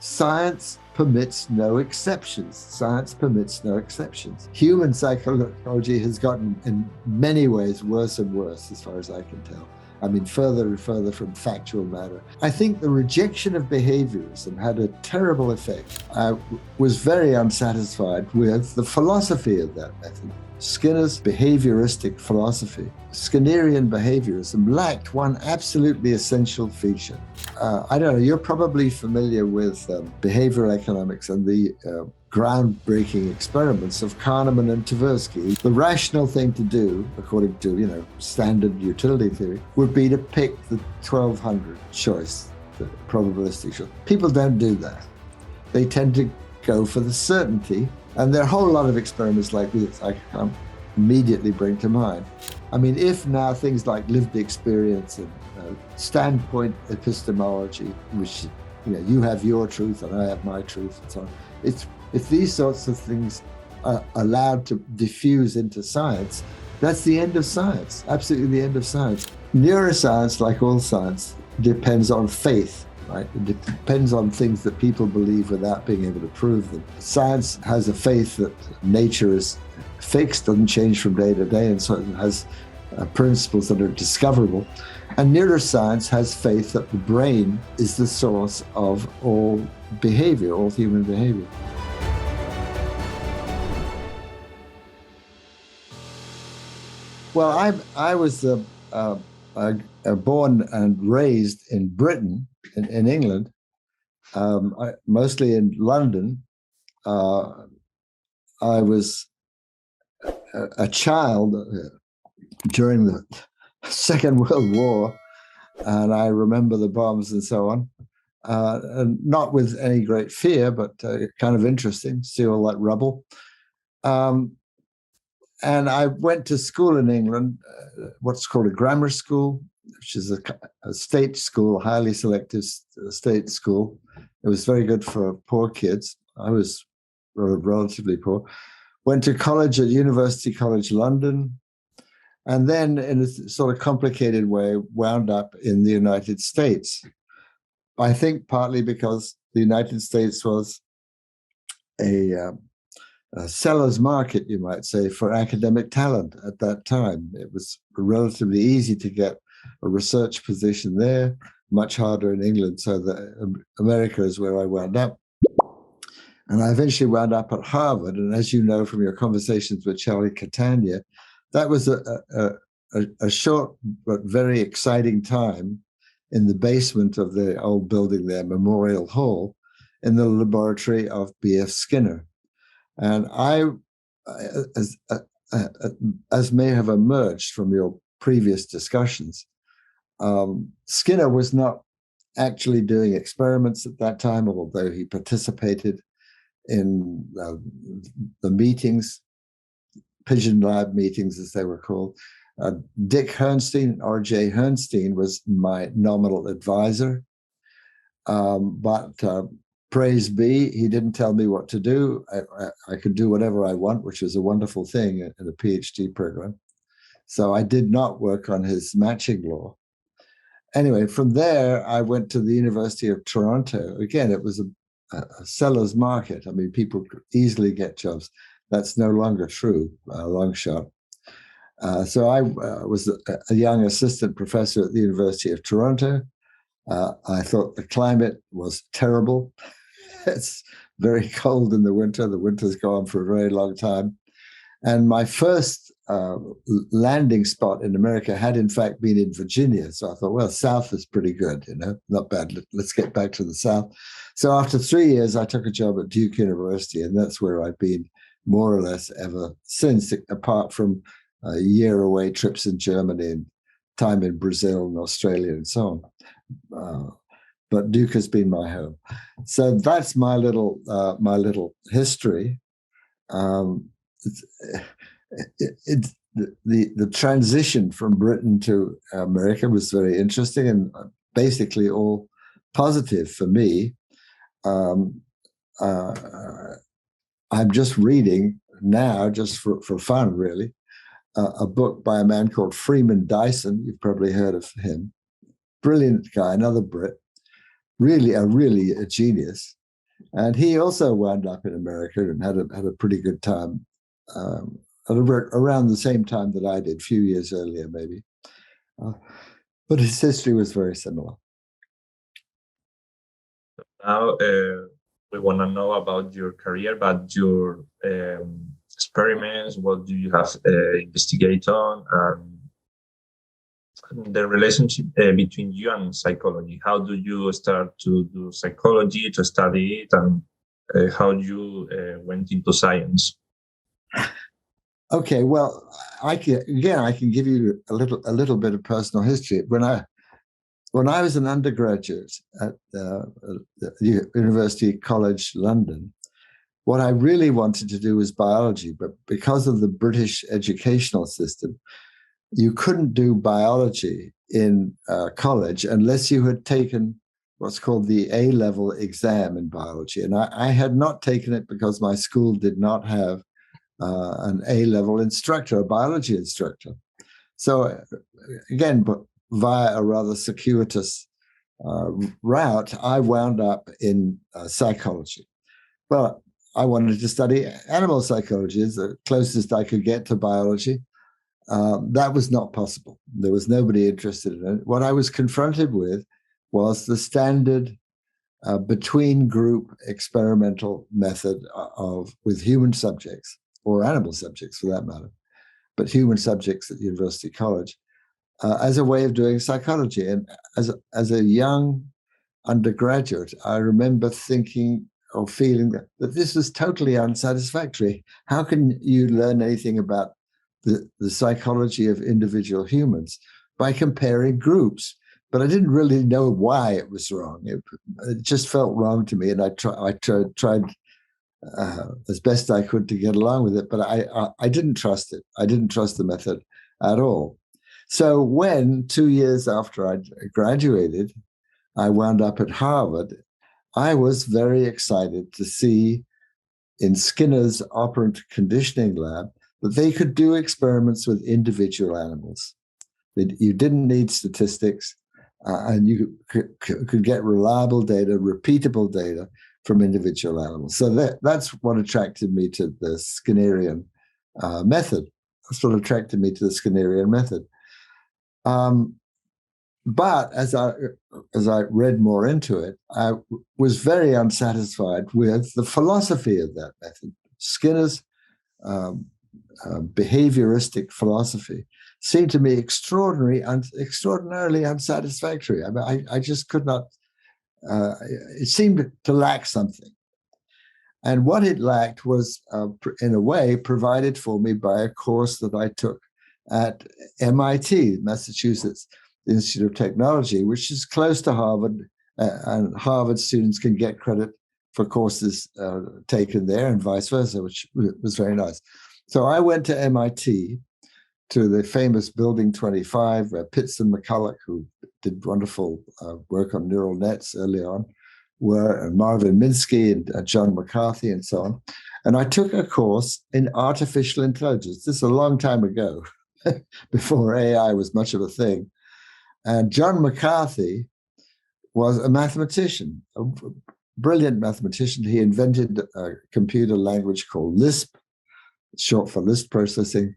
Science permits no exceptions. Science permits no exceptions. Human psychology has gotten in many ways worse and worse, as far as I can tell. I mean, further and further from factual matter. I think the rejection of behaviorism had a terrible effect. I was very unsatisfied with the philosophy of that method. Skinner's behavioristic philosophy, Skinnerian behaviorism, lacked one absolutely essential feature. I don't know, you're probably familiar with behavioral economics and the groundbreaking experiments of Kahneman and Tversky. The rational thing to do, according to standard utility theory, would be to pick the 1200 choice, the probabilistic choice. People don't do that. They tend to go for the certainty. And there are a whole lot of experiments like this I can't immediately bring to mind. I mean, if now things like lived experience and standpoint epistemology, which you have your truth and I have my truth and so on, if these sorts of things are allowed to diffuse into science, that's the end of science, absolutely the end of science. Neuroscience, like all science, depends on faith. Right? It depends on things that people believe without being able to prove them. Science has a faith that nature is fixed, doesn't change from day to day, and so it has principles that are discoverable. And neuroscience has faith that the brain is the source of all behavior, all human behavior. Well, I was born and raised in Britain, in England, mostly in London. I was a child during the Second World War, and I remember the bombs and so on, and not with any great fear, but kind of interesting, see all that rubble. And I went to school in England, what's called a grammar school, which is a state school, highly selective state school. It was very good for poor kids. I was relatively poor. Went to college at University College London, and then in a sort of complicated way, wound up in the United States. I think partly because the United States was a seller's market, you might say, for academic talent at that time. It was relatively easy to get a research position there, much harder in England. So America is where I wound up. And I eventually wound up at Harvard. And as you know from your conversations with Charlie Catania, that was a short but very exciting time in the basement of the old building there, Memorial Hall, in the laboratory of B.F. Skinner. And I, as may have emerged from your previous discussions, Skinner was not actually doing experiments at that time, although he participated in the meetings, Pigeon Lab meetings, as they were called. Dick Herrnstein, R.J. Herrnstein, was my nominal advisor. But praise be, he didn't tell me what to do. I could do whatever I want, which was a wonderful thing in a PhD program. So I did not work on his matching law. Anyway, from there, I went to the University of Toronto. Again, it was a seller's market. I mean, people could easily get jobs. That's no longer true, long shot. So I was a young assistant professor at the University of Toronto. I thought the climate was terrible. It's very cold in the winter. The winters go on for a very long time. And my first landing spot in America had, in fact, been in Virginia. So I thought, well, South is pretty good, not bad. Let's get back to the South. So after 3 years, I took a job at Duke University, and that's where I've been more or less ever since, apart from year-away trips in Germany and time in Brazil and Australia and so on. But Duke has been my home. So that's my little history. The transition from Britain to America was very interesting and basically all positive for me. I'm just reading now, just for fun, really, a book by a man called Freeman Dyson. You've probably heard of him. Brilliant guy, another Brit. Really a genius. And he also wound up in America and had a pretty good time around the same time that I did, a few years earlier, maybe. But his history was very similar. Now we want to know about your career, but your experiments, what do you have investigate on, and the relationship between you and psychology. How do you start to do psychology, to study it, and how you went into science? Okay, well, I can give you a little bit of personal history. When I was an undergraduate at the University College London, what I really wanted to do was biology, but because of the British educational system, you couldn't do biology in college unless you had taken what's called the A-level exam in biology. And I had not taken it because my school did not have an A-level instructor, a biology instructor. So again, but via a rather circuitous route, I wound up in psychology. Well, I wanted to study animal psychology, is the closest I could get to biology. That was not possible. There was nobody interested in it. What I was confronted with was the standard between group experimental method with human subjects, or animal subjects for that matter, but human subjects at University College, as a way of doing psychology. And as a young undergraduate, I remember thinking or feeling that this was totally unsatisfactory. How can you learn anything about the psychology of individual humans by comparing groups? But I didn't really know why it was wrong. It just felt wrong to me, and I tried as best I could to get along with it, but I didn't trust it. I didn't trust the method at all. So when 2 years after I graduated, I wound up at Harvard, I was very excited to see in Skinner's operant conditioning lab that they could do experiments with individual animals. You didn't need statistics, and you could get reliable data, repeatable data from individual animals. So that's what attracted me to the Skinnerian method. That's what attracted me to the Skinnerian method. But as I read more into it, I was very unsatisfied with the philosophy of that method. Skinner's behavioristic philosophy seemed to me extraordinarily unsatisfactory. I mean, I just could not. It seemed to lack something, and what it lacked was, in a way, provided for me by a course that I took at MIT, Massachusetts Institute of Technology, which is close to Harvard, and Harvard students can get credit for courses taken there and vice versa, which was very nice. So I went to MIT, to the famous Building 25, where Pitts and McCulloch, who did wonderful work on neural nets early on, were, and Marvin Minsky and John McCarthy and so on. And I took a course in artificial intelligence. This is a long time ago, before AI was much of a thing. And John McCarthy was a mathematician, a brilliant mathematician. He invented a computer language called Lisp, short for Lisp processing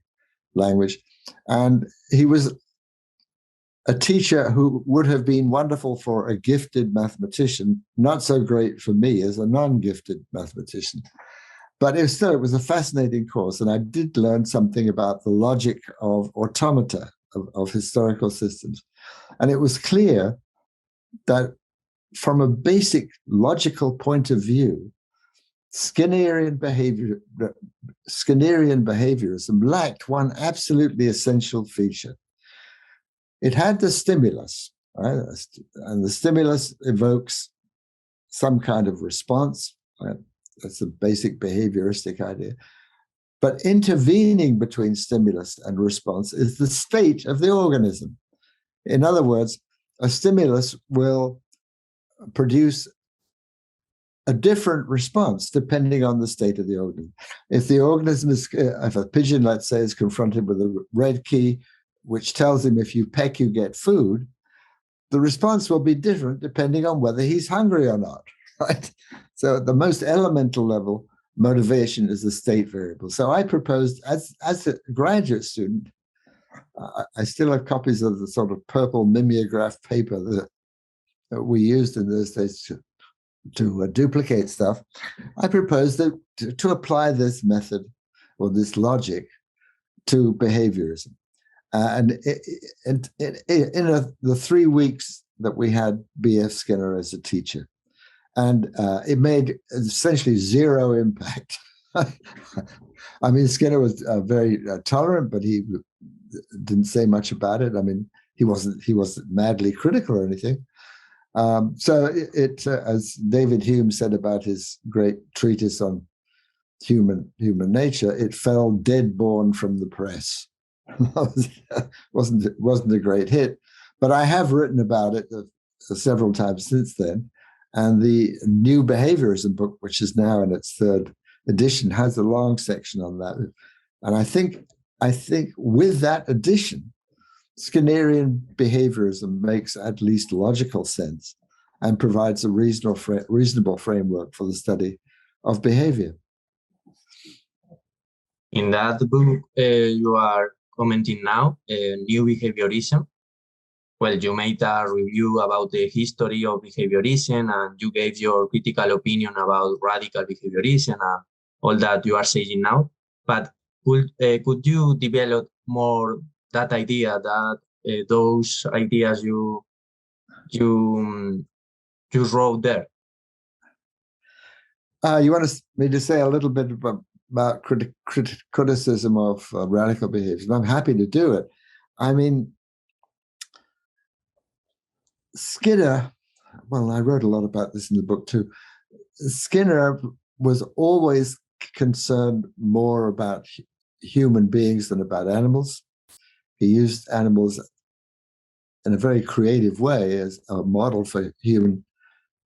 language. And he was a teacher who would have been wonderful for a gifted mathematician, not so great for me as a non-gifted mathematician. But it was a fascinating course, and I did learn something about the logic of automata, of historical systems. And it was clear that from a basic logical point of view, Skinnerian behaviorism lacked one absolutely essential feature. It had the stimulus, right? And the stimulus evokes some kind of response, right? That's a basic behavioristic idea. But intervening between stimulus and response is the state of the organism. In other words, a stimulus will produce a different response depending on the state of the organism. If the organism if a pigeon, let's say, is confronted with a red key, which tells him if you peck, you get food, the response will be different depending on whether he's hungry or not. right? So at the most elemental level, motivation is a state variable. So I proposed, as a graduate student, I still have copies of the sort of purple mimeograph paper that we used in those days to duplicate stuff. I proposed that to apply this method or this logic to behaviorism. And in the 3 weeks that we had B.F. Skinner as a teacher, and it made essentially zero impact. I mean, Skinner was very tolerant, but he didn't say much about it. I mean, he wasn't madly critical or anything. So it as David Hume said about his great treatise on human nature, it fell dead born from the press. wasn't a great hit, but I have written about it several times since then. And the new Behaviorism book, which is now in its 3rd edition, has a long section on that. And I think with that addition, Skinnerian behaviorism makes at least logical sense and provides a reasonable framework for the study of behavior. In that book you are commenting now, new behaviorism. Well, you made a review about the history of behaviorism, and you gave your critical opinion about radical behaviorism and all that you are saying now. But could you develop more that idea, that those ideas you wrote there? You want me to say a little bit about criticism of radical behavior? I'm happy to do it. I mean, Skinner, well, I wrote a lot about this in the book too. Skinner was always concerned more about human beings than about animals. He used animals in a very creative way as a model for human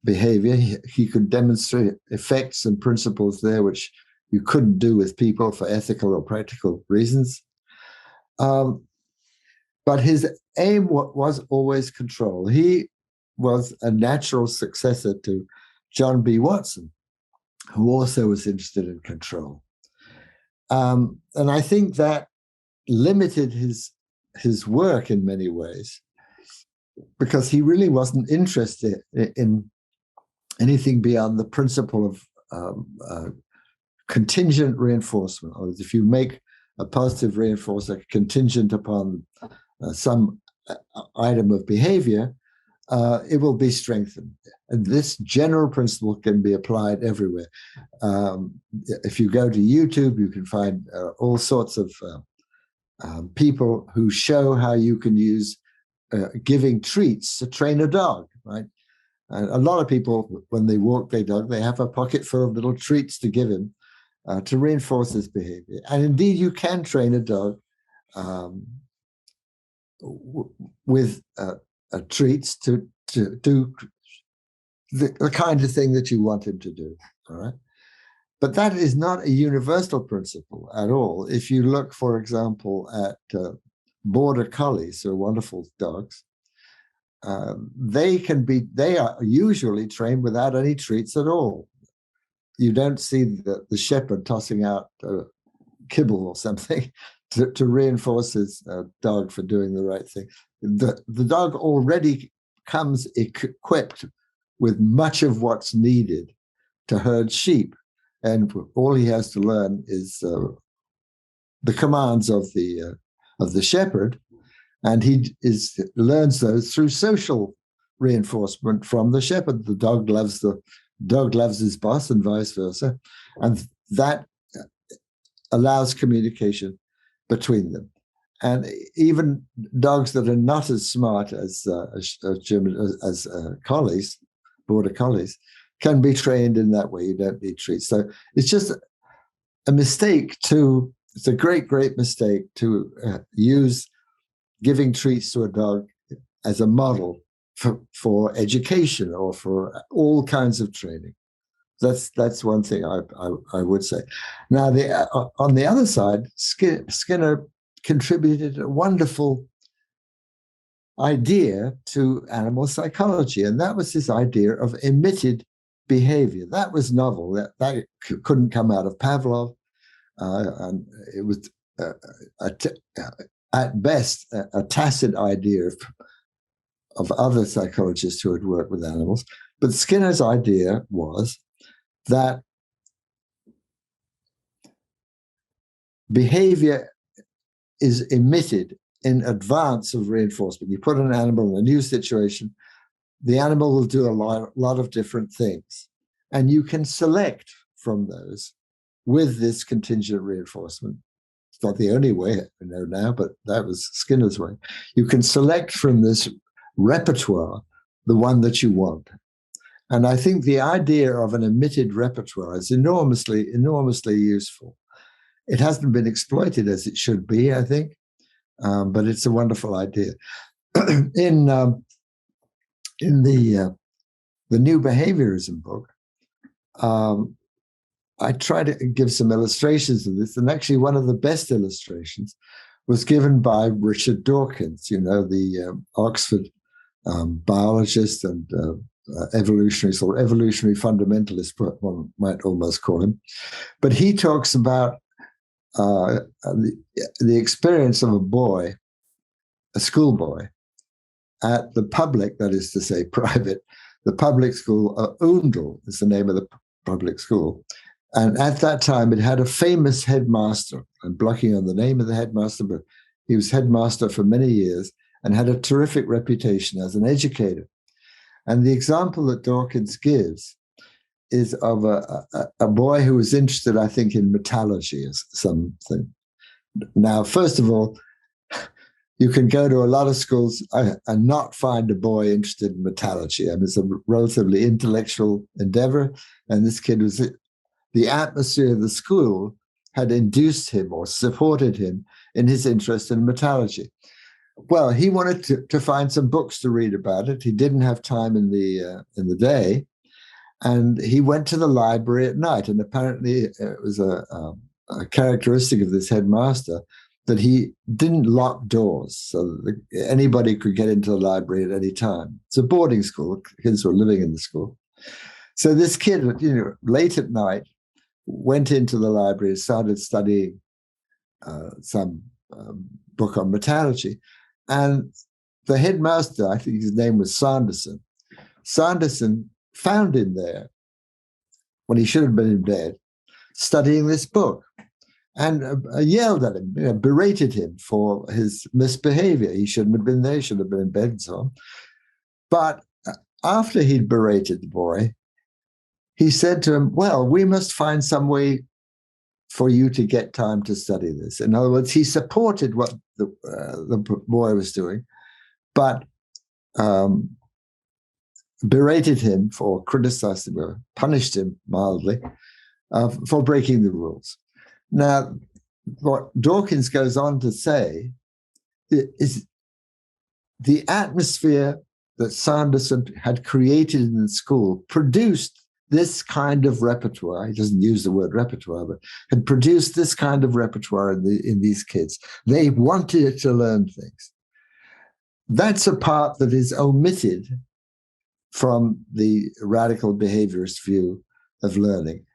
behavior. He could demonstrate effects and principles there which you couldn't do with people for ethical or practical reasons. But his aim was always control. He was a natural successor to John B. Watson, who also was interested in control. And I think that limited his work in many ways, because he really wasn't interested in anything beyond the principle of contingent reinforcement. Or if you make a positive reinforcer contingent upon some item of behavior, it will be strengthened. And this general principle can be applied everywhere. If you go to YouTube, you can find all sorts of people who show how you can use giving treats to train a dog, right? And a lot of people, when they walk their dog, they have a pocket full of little treats to give him to reinforce his behavior. And indeed, you can train a dog with treats to do the kind of thing that you want him to do, all right? But that is not a universal principle at all. If you look, for example, at border collies, who are wonderful dogs, they are usually trained without any treats at all. You don't see the shepherd tossing out kibble or something to reinforce his dog for doing the right thing. The dog already comes equipped with much of what's needed to herd sheep, and all he has to learn is the commands of the shepherd, and he learns those through social reinforcement from the shepherd. The dog loves his boss, and vice versa, and that allows communication between them. And even dogs that are not as smart as collies, border collies, can be trained in that way. You don't need treats. So it's just a mistake it's a great, great mistake to use giving treats to a dog as a model for education or for all kinds of training. That's one thing I would say. Now, on the other side, Skinner contributed a wonderful idea to animal psychology, and that was his idea of emitted behavior. That was novel. That couldn't come out of Pavlov. And it was, at best, a tacit idea of other psychologists who had worked with animals. But Skinner's idea was that behavior is emitted in advance of reinforcement. You put an animal in a new situation, the animal will do a lot of different things. And you can select from those with this contingent reinforcement. It's not the only way I know now, but that was Skinner's way. You can select from this repertoire the one that you want. And I think the idea of an emitted repertoire is enormously, enormously useful. It hasn't been exploited as it should be, I think, but it's a wonderful idea. In the new behaviorism book, I try to give some illustrations of this, and actually one of the best illustrations was given by Richard Dawkins, the Oxford biologist and evolutionary fundamentalist, one might almost call him. But he talks about the experience of a boy, a schoolboy, at the public, that is to say private, the public school, Oundle is the name of the public school. And at that time, it had a famous headmaster. I'm blocking on the name of the headmaster, but he was headmaster for many years and had a terrific reputation as an educator. And the example that Dawkins gives is of a boy who was interested, I think, in metallurgy or something. Now, first of all, you can go to a lot of schools and not find a boy interested in metallurgy. I mean, it's a relatively intellectual endeavor, and this kid was... The atmosphere of the school had induced him or supported him in his interest in metallurgy. Well, he wanted to find some books to read about it. He didn't have time in the day, and he went to the library at night. And apparently, it was a characteristic of this headmaster that he didn't lock doors so that anybody could get into the library at any time. It's a boarding school; kids were living in the school. So this kid, late at night, went into the library and started studying some book on metallurgy. And the headmaster, I think his name was Sanderson, found him there when he should have been in bed, studying this book, and yelled at him, berated him for his misbehavior. He shouldn't have been there, he should have been in bed and so on. But after he'd berated the boy, he said to him, well, we must find some way for you to get time to study this. In other words, he supported what the boy was doing, but berated him for criticizing him, or punished him mildly for breaking the rules. Now, what Dawkins goes on to say is the atmosphere that Sanderson had created in the school produced this kind of repertoire. He doesn't use the word repertoire, but had produced this kind of repertoire in these kids. They wanted to learn things. That's a part that is omitted from the radical behaviorist view of learning.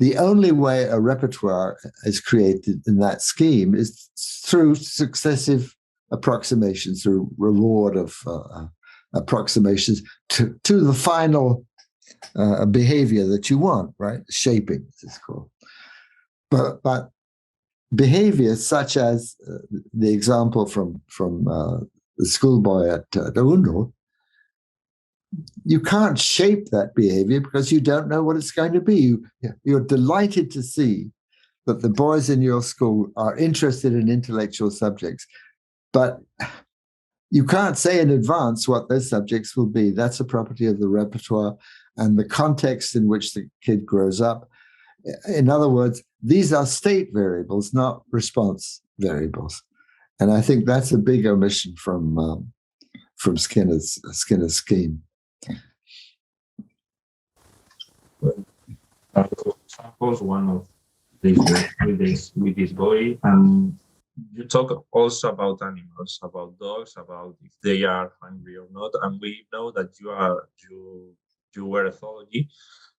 The only way a repertoire is created in that scheme is through successive approximations, through reward of approximations to the final behavior that you want, right? Shaping, as it's called. But behavior such as the example from the schoolboy at Oundle, you can't shape that behavior because you don't know what it's going to be. You're delighted to see that the boys in your school are interested in intellectual subjects, but you can't say in advance what those subjects will be. That's a property of the repertoire and the context in which the kid grows up. In other words, these are state variables, not response variables. And I think that's a big omission from Skinner's scheme. Suppose one of these with this boy, and you talk also about animals, about dogs, about if they are hungry or not, and we know that you you were ethology.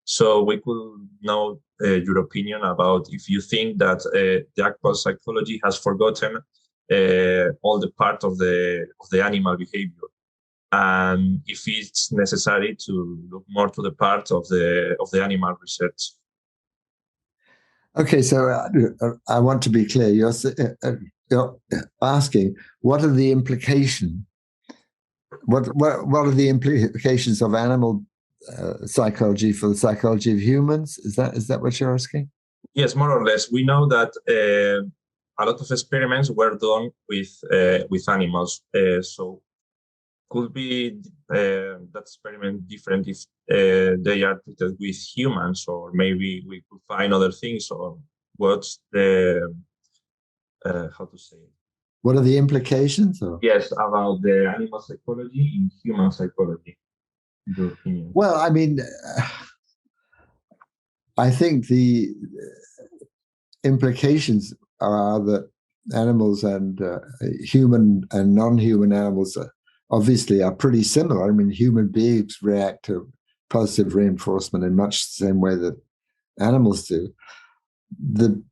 So we could know your opinion about if you think that the actual psychology has forgotten all the part of the animal behavior, and if it's necessary to look more to the part of the animal research. Okay, so I want to be clear. You're asking what are the implications? What are the implications of animal psychology for the psychology of humans? Is that what you're asking? Yes, more or less. We know that a lot of experiments were done with animals. So could be that experiment different if they are treated with humans, or maybe we could find other things, or what's the how to say it? What are the implications? Or? Yes, about the animal psychology in human psychology, in your opinion. Well, I mean, I think the implications are that animals and human and non-human animals obviously are pretty similar. I mean, human beings react to positive reinforcement in much the same way that animals do. The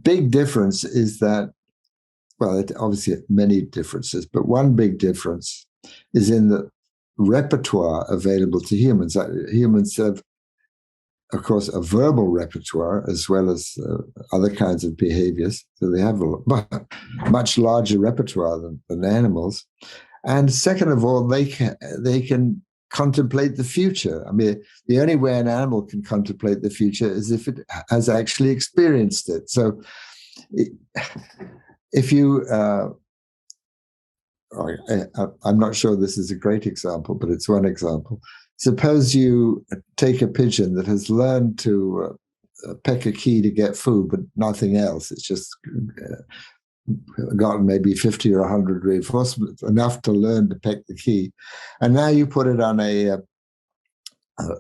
big difference is that, well, obviously many differences, but one big difference is in the repertoire available to humans. Humans have, of course, a verbal repertoire as well as other kinds of behaviors. So they have a much larger repertoire than animals. And second of all, they can contemplate the future. I mean, the only way an animal can contemplate the future is if it has actually experienced it. So if you, I'm not sure this is a great example, but it's one example. Suppose you take a pigeon that has learned to peck a key to get food, but nothing else. It's just gotten maybe 50 or 100 reinforcements, enough to learn to peck the key. And now you put it on a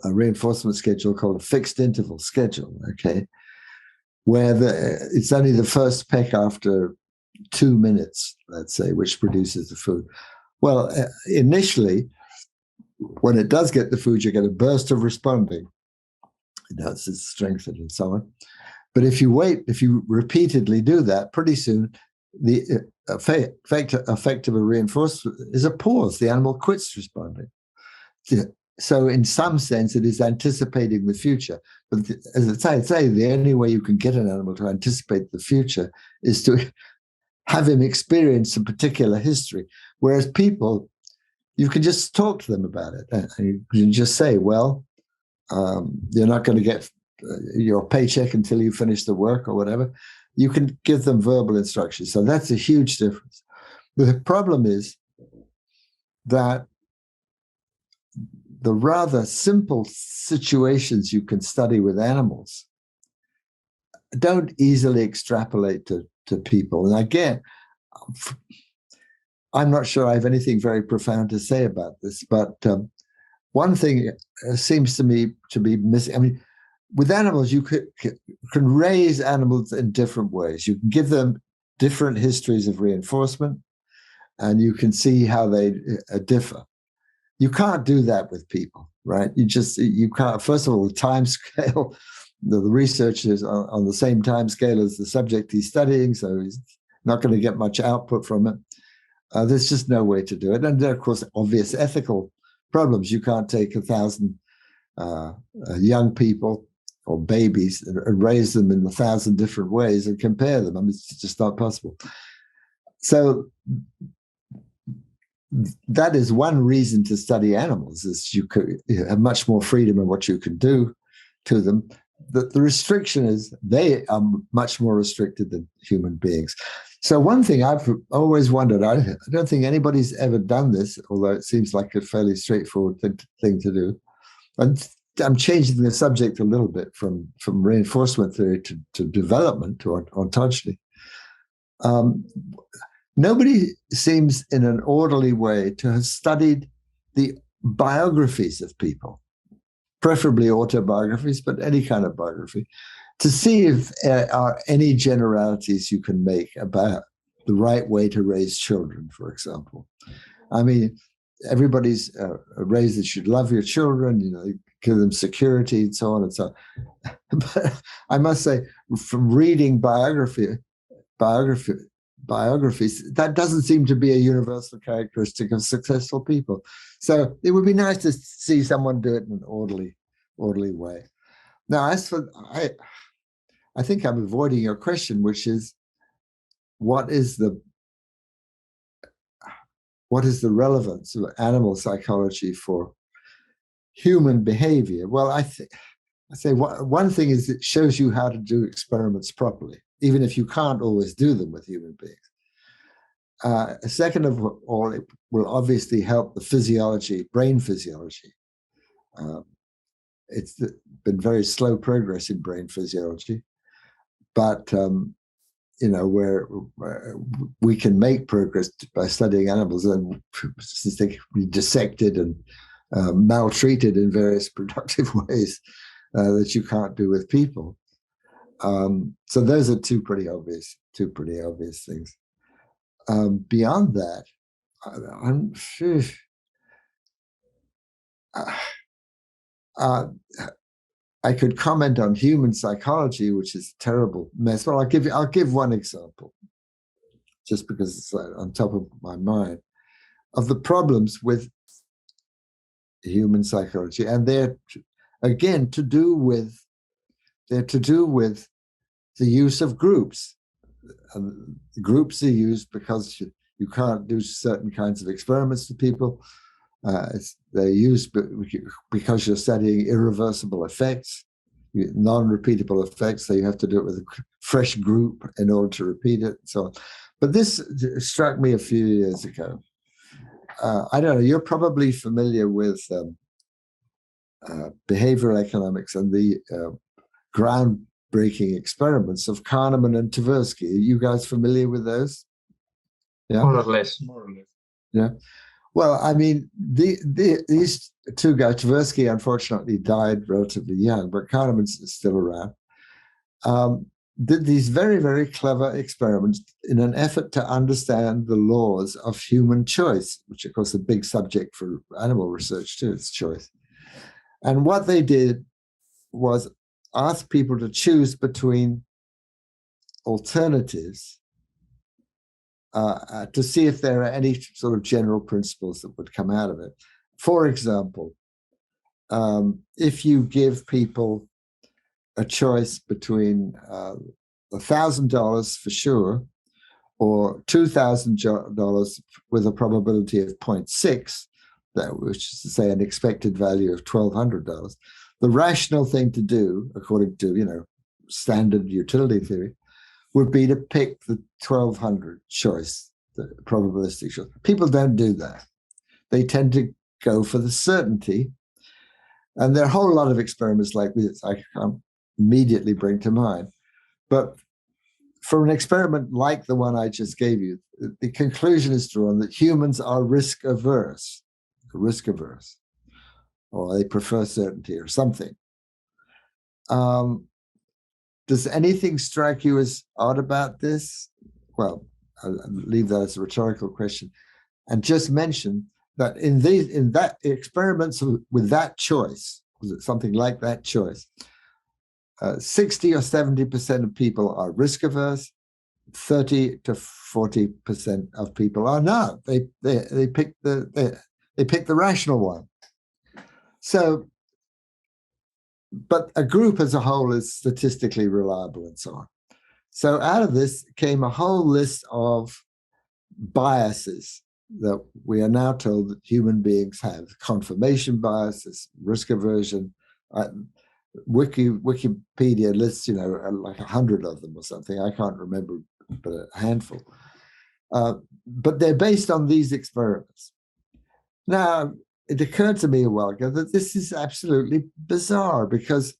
reinforcement schedule called a fixed interval schedule, okay, where it's only the first peck after 2 minutes, let's say, which produces the food. Well, initially, when it does get the food, you get a burst of responding. It's strengthened and so on. But if you repeatedly do that, pretty soon the effect of a reinforcement is a pause. The animal quits responding. So in some sense, it is anticipating the future. But as I say, the only way you can get an animal to anticipate the future is to have him experience a particular history. Whereas people, you can just talk to them about it. You can just say, well, you're not going to get your paycheck until you finish the work or whatever. You can give them verbal instructions. So that's a huge difference. The problem is that the rather simple situations you can study with animals don't easily extrapolate to people. And again, I'm not sure I have anything very profound to say about this, but one thing seems to me to be missing. I mean, with animals, you can raise animals in different ways. You can give them different histories of reinforcement, and you can see how they differ. You can't do that with people, right? You can't. First of all, the time scale, the research is on the same time scale as the subject he's studying, so he's not going to get much output from it. There's just no way to do it. And there are, of course, obvious ethical problems. You can't take 1,000 young people or babies and raise them in 1,000 different ways and compare them. I mean, it's just not possible. So that is one reason to study animals, is you have much more freedom in what you can do to them. The restriction is they are much more restricted than human beings. So one thing I've always wondered, I don't think anybody's ever done this, although it seems like a fairly straightforward thing to do. And I'm changing the subject a little bit from reinforcement theory to development, to ontology. Nobody seems in an orderly way to have studied the biographies of people, preferably autobiographies, but any kind of biography, to see if there are any generalities you can make about the right way to raise children, for example. I mean, everybody's raised that you should love your children, give them security and so on and so on. But I must say, from reading biographies, that doesn't seem to be a universal characteristic of successful people. So it would be nice to see someone do it in an orderly way. Now, as for, I think I'm avoiding your question, which is, what is the relevance of animal psychology for human behavior? Well, I say one thing is it shows you how to do experiments properly, even if you can't always do them with human beings. Second of all, it will obviously help the physiology, brain physiology. It's been very slow progress in brain physiology, but where we can make progress by studying animals, and since they can be dissected and maltreated in various productive ways that you can't do with people. So those are two pretty obvious things. Beyond that, I could comment on human psychology, which is a terrible mess. Well, I'll give one example, just because it's on top of my mind, of the problems with human psychology, and they're again to do with the use of groups. Groups are used because you can't do certain kinds of experiments to people. They're used because you're studying irreversible effects, non-repeatable effects, so you have to do it with a fresh group in order to repeat it, and so on. But this struck me a few years ago. I don't know, you're probably familiar with behavioral economics and the groundbreaking experiments of Kahneman and Tversky. Are you guys familiar with those? Yeah? More or less. Yeah. Well, I mean, these two guys, Tversky unfortunately died relatively young, but Kahneman's still around, did these very, very clever experiments in an effort to understand the laws of human choice, which of course is a big subject for animal research too, it's choice. And what they did was ask people to choose between alternatives to see if there are any sort of general principles that would come out of it. For example, if you give people a choice between $1,000 for sure or $2,000 with a probability of 0.6, which is to say an expected value of $1,200, the rational thing to do, according to standard utility theory, would be to pick the 1,200 choice, the probabilistic choice. People don't do that. They tend to go for the certainty. And there are a whole lot of experiments like this I can't immediately bring to mind. But for an experiment like the one I just gave you, the conclusion is drawn that humans are risk averse, or they prefer certainty or something. Does anything strike you as odd about this? Well, I'll leave that as a rhetorical question, and just mention that in that experiments with that choice, was it something like that choice, 60 or 70% of people are risk averse, 30 to 40% of people are not. They pick the rational one. So, but a group as a whole is statistically reliable and so on. So out of this came a whole list of biases that we are now told that human beings have. Confirmation biases, risk aversion. Wikipedia lists, like 100 of them or something. I can't remember, but a handful. But they're based on these experiments. Now, it occurred to me a while ago that this is absolutely bizarre, because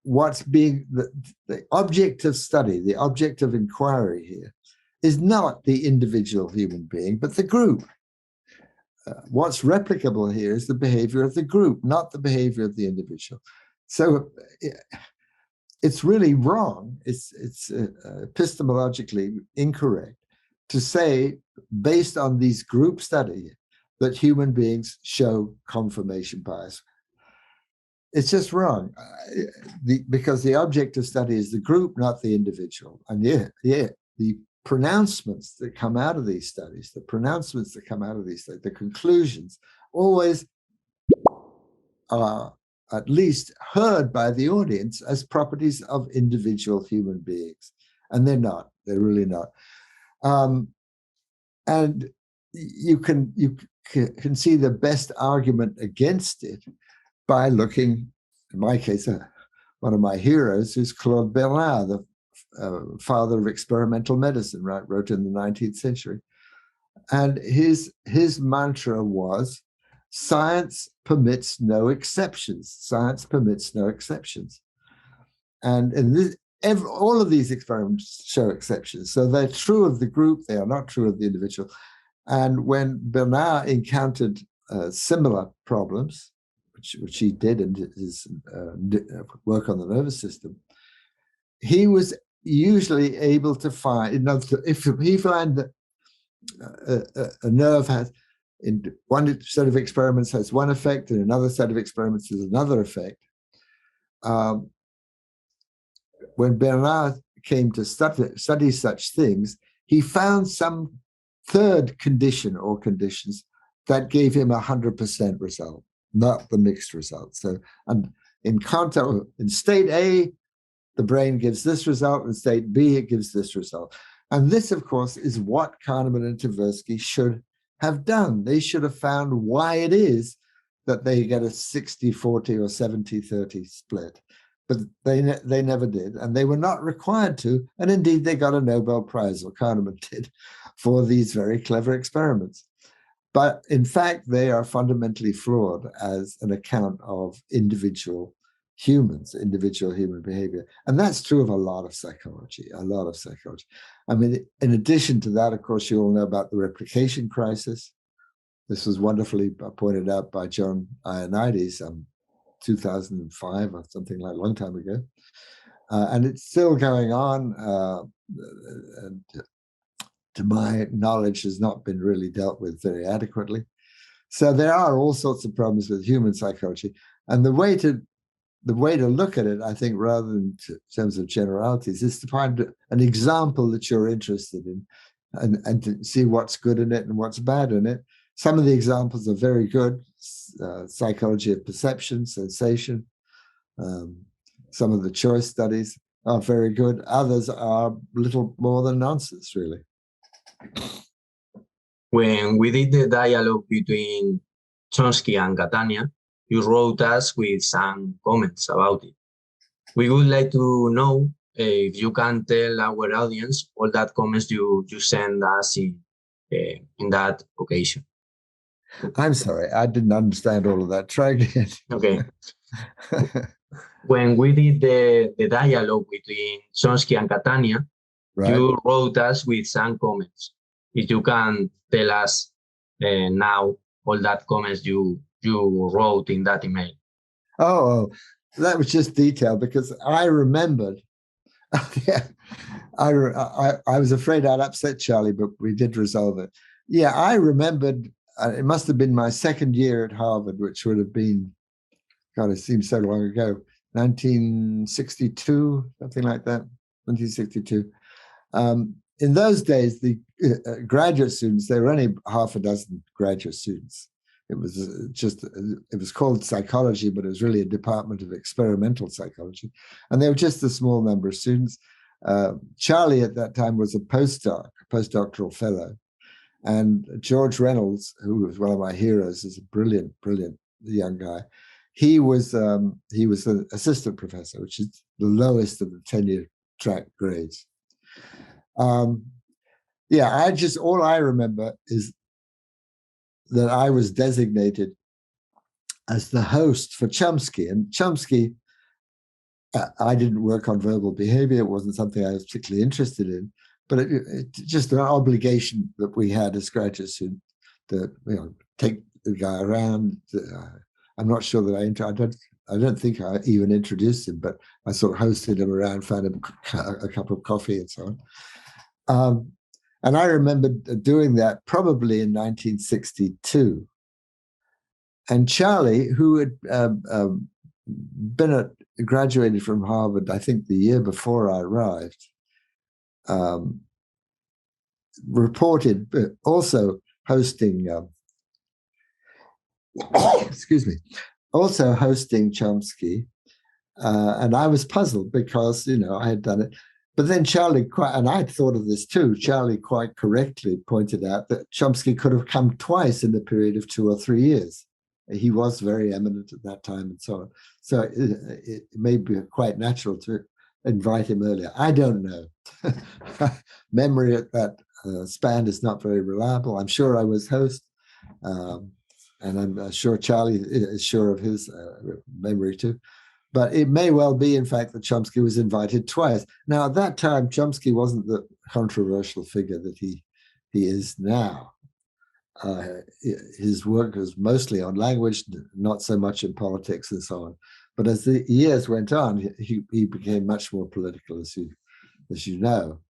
what's being the object of study, the object of inquiry here, is not the individual human being, but the group. What's replicable here is the behavior of the group, not the behavior of the individual. So it's really wrong. It's epistemologically incorrect to say, based on these group studies, that human beings show confirmation bias. It's just wrong, because the object of study is the group, not the individual. And the pronouncements that come out of these studies, the conclusions, always are at least heard by the audience as properties of individual human beings. And they're not. They're really not. And you can see the best argument against it by looking, in my case, one of my heroes is Claude Bernard, the father of experimental medicine, right? Wrote in the 19th century. And his mantra was, science permits no exceptions. Science permits no exceptions. And in this, all of these experiments show exceptions. So they're true of the group, they are not true of the individual. And when Bernard encountered similar problems, which he did in his work on the nervous system, he was usually able to find, if he found that a nerve has, in one set of experiments has one effect, and another set of experiments has another effect. When Bernard came to study such things, he found some third condition or conditions that gave him 100% result, not the mixed result. So, and in state A, the brain gives this result, in state B, it gives this result. And this, of course, is what Kahneman and Tversky should have done. They should have found why it is that they get a 60-40 or 70-30 split. But they never did, and they were not required to. And indeed, they got a Nobel Prize, or Kahneman did, for these very clever experiments. But in fact, they are fundamentally flawed as an account of individual humans, individual human behavior. And that's true of a lot of psychology, I mean, in addition to that, of course, you all know about the replication crisis. This was wonderfully pointed out by John Ioannidis, 2005 or something like a long time ago. And it's still going on. And to my knowledge, has not been really dealt with very adequately. So there are all sorts of problems with human psychology. And the way to look at it, I think, rather than in terms of generalities, is to find an example that you're interested in and to see what's good in it and what's bad in it. Some of the examples are very good. Psychology of perception, sensation. Some of the choice studies are very good. Others are little more than nonsense, really. When we did the dialogue between Chomsky and Catania, you wrote us with some comments about it. We would like to know if you can tell our audience all that comments you sent us in that occasion. I'm sorry, I didn't understand all of that. Try again. Okay. When we did the dialogue between Chomsky and Catania, right, you wrote us with some comments. If you can tell us now all that comments you wrote in that email. Oh, that was just detail, because I remembered. Yeah, I was afraid I'd upset Charlie, but we did resolve it. Yeah, I remembered. It must have been my second year at Harvard, which would have been, God, it seems so long ago, 1962, something like that, 1962. In those days, the graduate students, there were only half a dozen graduate students. It was called psychology, but it was really a department of experimental psychology. And there were just a small number of students. Charlie at that time was a postdoctoral fellow. And George Reynolds, who was one of my heroes, is a brilliant, brilliant young guy. He was an assistant professor, which is the lowest of the tenure track grades. Yeah, all I remember is that I was designated as the host for Chomsky. And Chomsky, I didn't work on verbal behavior. It wasn't something I was particularly interested in. But it's just an obligation that we had as graduate students to, take the guy around. I'm not sure that I don't think I even introduced him, but I sort of hosted him around, found him a cup of coffee and so on. And I remember doing that probably in 1962. And Charlie, who had graduated from Harvard, I think the year before I arrived, reported also hosting, excuse me, also hosting Chomsky. And I was puzzled because, I had done it. But then Charlie, and I'd thought of this too, Charlie quite correctly pointed out that Chomsky could have come twice in a period of 2 or 3 years. He was very eminent at that time and so on. So it may be quite natural to invite him earlier. I don't know. Memory at that span is not very reliable. I'm sure I was host, and I'm sure Charlie is sure of his memory too. But it may well be, in fact, that Chomsky was invited twice. Now, at that time, Chomsky wasn't the controversial figure that he is now. His work was mostly on language, not so much in politics and so on. But as the years went on, he became much more political, as you know,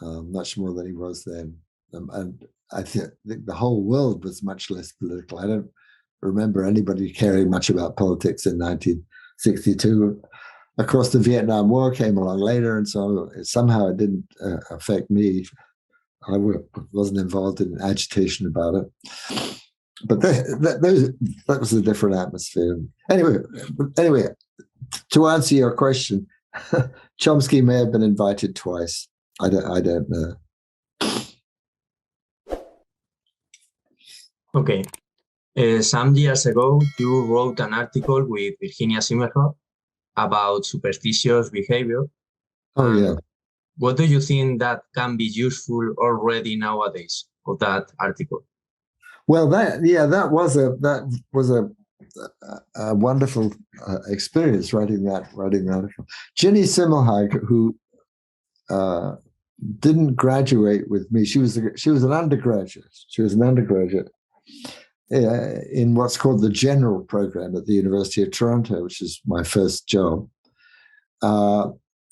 much more than he was then. And I think the whole world was much less political. I don't remember anybody caring much about politics in 1962. Of course, the Vietnam War came along later, and so somehow it didn't affect me. I wasn't involved in agitation about it. But that was a different atmosphere. Anyway, to answer your question, Chomsky may have been invited twice. I don't know. Okay. Some years ago, you wrote an article with Virginia Simmerhoff about superstitious behavior. Oh, yeah. What do you think that can be useful already nowadays of that article? Well, that was a wonderful experience writing that article. Ginny Simmelhag, who didn't graduate with me, she was an undergraduate. She was an undergraduate in what's called the general program at the University of Toronto, which is my first job.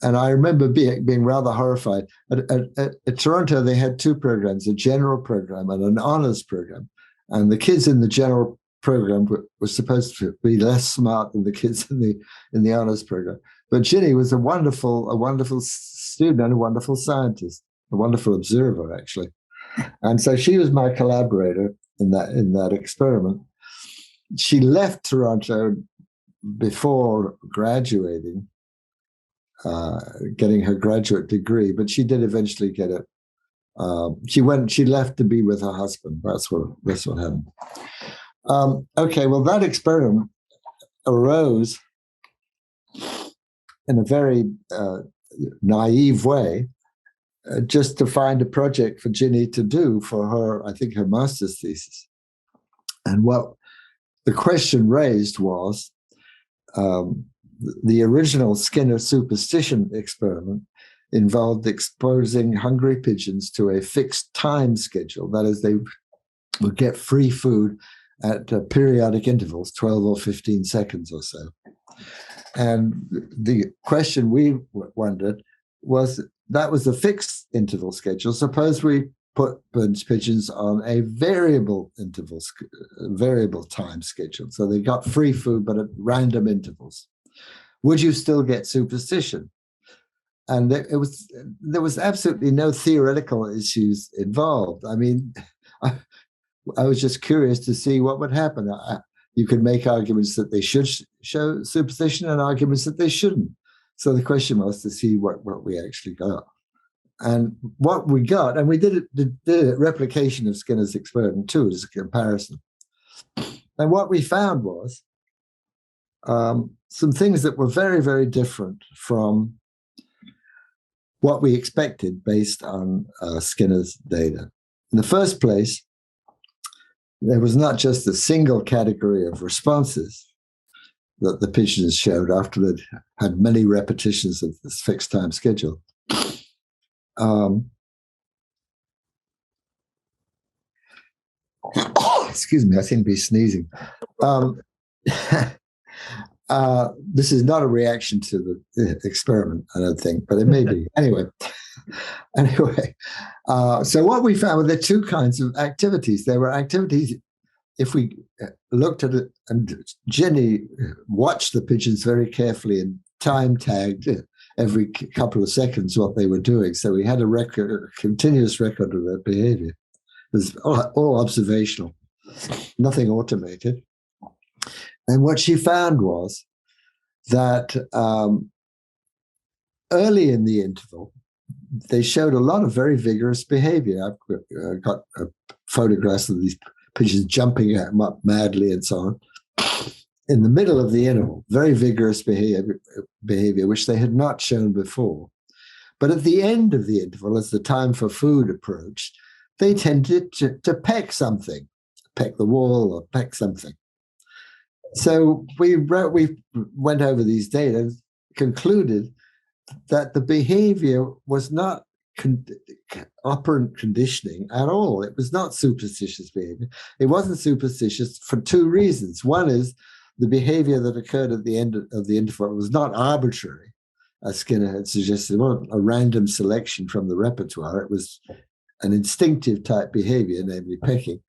And I remember being rather horrified. At Toronto, they had 2 programs, a general program and an honors program. And the kids in the general program were supposed to be less smart than the kids in the honors program. But Ginny was a wonderful student and a wonderful scientist, a wonderful observer, actually. And so she was my collaborator in that experiment. She left Toronto before graduating, getting her graduate degree, but she did eventually get it. She left to be with her husband. That's what happened. Okay, well, that experiment arose in a very naive way, just to find a project for Ginny to do for her, I think, her master's thesis. And what the question raised was, the original Skinner superstition experiment involved exposing hungry pigeons to a fixed time schedule. That is, they would get free food at periodic intervals, 12 or 15 seconds or so. And the question we wondered was, that was a fixed interval schedule. Suppose we put pigeons on a variable time schedule. So they got free food, but at random intervals. Would you still get superstition? And there was absolutely no theoretical issues involved. I mean, I was just curious to see what would happen. You could make arguments that they should show superstition and arguments that they shouldn't. So the question was to see what we actually got. And what we got, and we did a replication of Skinner's experiment too, as a comparison. And what we found was some things that were very, very different from what we expected based on Skinner's data. In the first place, there was not just a single category of responses that the pigeons showed after they'd had many repetitions of this fixed time schedule. Excuse me, I seem to be sneezing. This is not a reaction to the experiment, I don't think, but it may be. Anyway, Anyway, so what we found were there two kinds of activities. There were activities, if we looked at it, and Jenny watched the pigeons very carefully and time tagged every couple of seconds what they were doing. So we had a continuous record of their behavior. It was all observational, nothing automated. And what she found was that early in the interval, they showed a lot of very vigorous behavior. I've got photographs of these pigeons jumping at them up madly and so on. In the middle of the interval, very vigorous behavior, which they had not shown before. But at the end of the interval, as the time for food approached, they tended to peck something, peck the wall or peck something. So we went over these data and concluded that the behavior was not operant conditioning at all. It was not superstitious behavior. It wasn't superstitious for two reasons. One is the behavior that occurred at the end of the interval was not arbitrary, as Skinner had suggested. It wasn't a random selection from the repertoire. It was an instinctive type behavior, namely pecking.